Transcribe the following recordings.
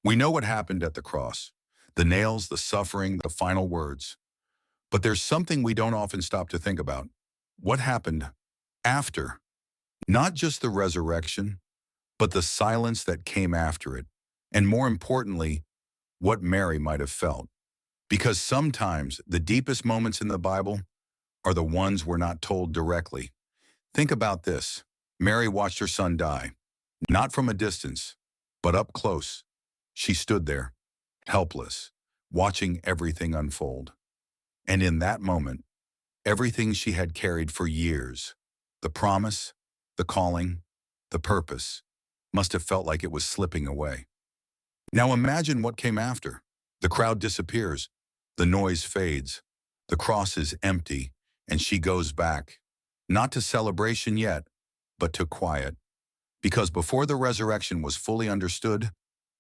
We know what happened at the cross, the nails, the suffering, the final words. But there's something we don't often stop to think about. What happened after? Not just the resurrection, but the silence that came after it. And more importantly, what Mary might have felt. Because sometimes the deepest moments in the Bible are the ones we're not told directly. Think about this. Mary watched her son die, not from a distance, but up close. She stood there, helpless, watching everything unfold. And in that moment, everything she had carried for years, the promise, the calling, the purpose, must have felt like it was slipping away. Now imagine what came after. The crowd disappears, the noise fades, the cross is empty, and she goes back, not to celebration yet, but to quiet. Because before the resurrection was fully understood,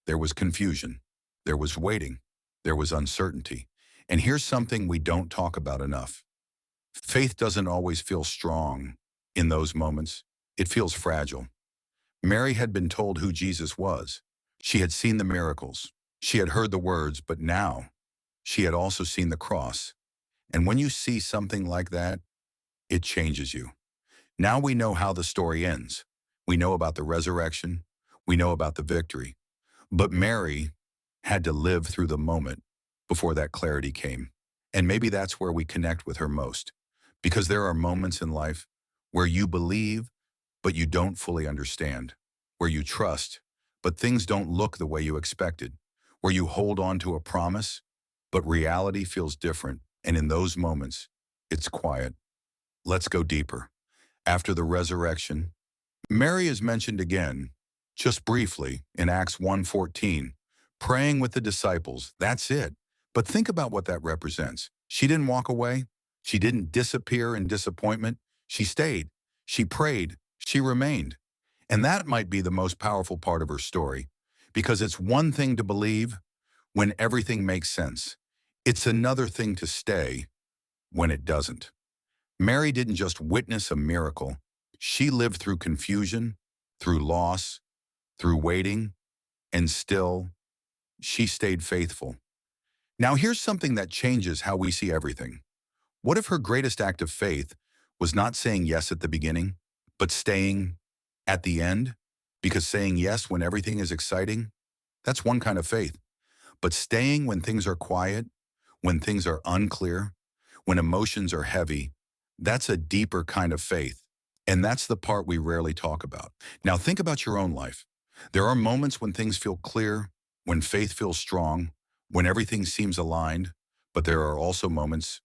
there was confusion, there was waiting, there was uncertainty. And here's something we don't talk about enough. Faith doesn't always feel strong in those moments. It feels fragile. Mary had been told who Jesus was. She had seen the miracles. She had heard the words, but now she had also seen the cross. And when you see something like that, it changes you. Now we know how the story ends. We know about the resurrection. We know about the victory. But Mary had to live through the moment before that clarity came. And maybe that's where we connect with her most. Because there are moments in life where you believe, but you don't fully understand. Where you trust, but things don't look the way you expected. Where you hold on to a promise, but reality feels different. And in those moments, it's quiet. Let's go deeper. After the resurrection, Mary is mentioned again, just briefly, in Acts 1:14, praying with the disciples. That's it. But think about what that represents. She didn't walk away. She didn't disappear in disappointment. She stayed. She prayed. She remained. And that might be the most powerful part of her story, because it's one thing to believe when everything makes sense. It's another thing to stay when it doesn't. Mary didn't just witness a miracle. She lived through confusion, through loss, through waiting, and still, she stayed faithful. Now here's something that changes how we see everything. What if her greatest act of faith was not saying yes at the beginning, but staying at the end? Because saying yes when everything is exciting, that's one kind of faith. But staying when things are quiet, when things are unclear, when emotions are heavy, that's a deeper kind of faith. And that's the part we rarely talk about. Now think about your own life. There are moments when things feel clear, when faith feels strong, when everything seems aligned, but there are also moments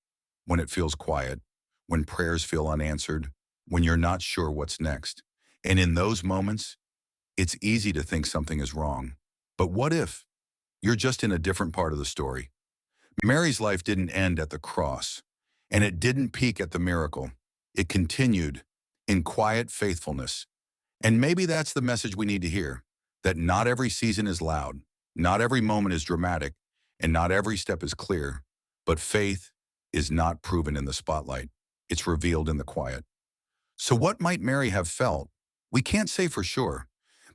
when it feels quiet, when prayers feel unanswered, when you're not sure what's next. And in those moments, it's easy to think something is wrong. But what if you're just in a different part of the story? Mary's life didn't end at the cross, and it didn't peak at the miracle. It continued in quiet faithfulness. And maybe that's the message we need to hear, that not every season is loud, not every moment is dramatic, and not every step is clear, but faith is not proven in the spotlight. It's revealed in the quiet. So what might Mary have felt? We can't say for sure,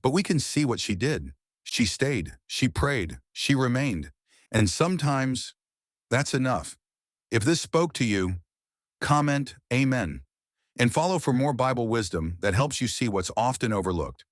but we can see what she did. She stayed, she prayed, she remained. And sometimes that's enough. If this spoke to you, comment Amen. And follow for more Bible wisdom that helps you see what's often overlooked.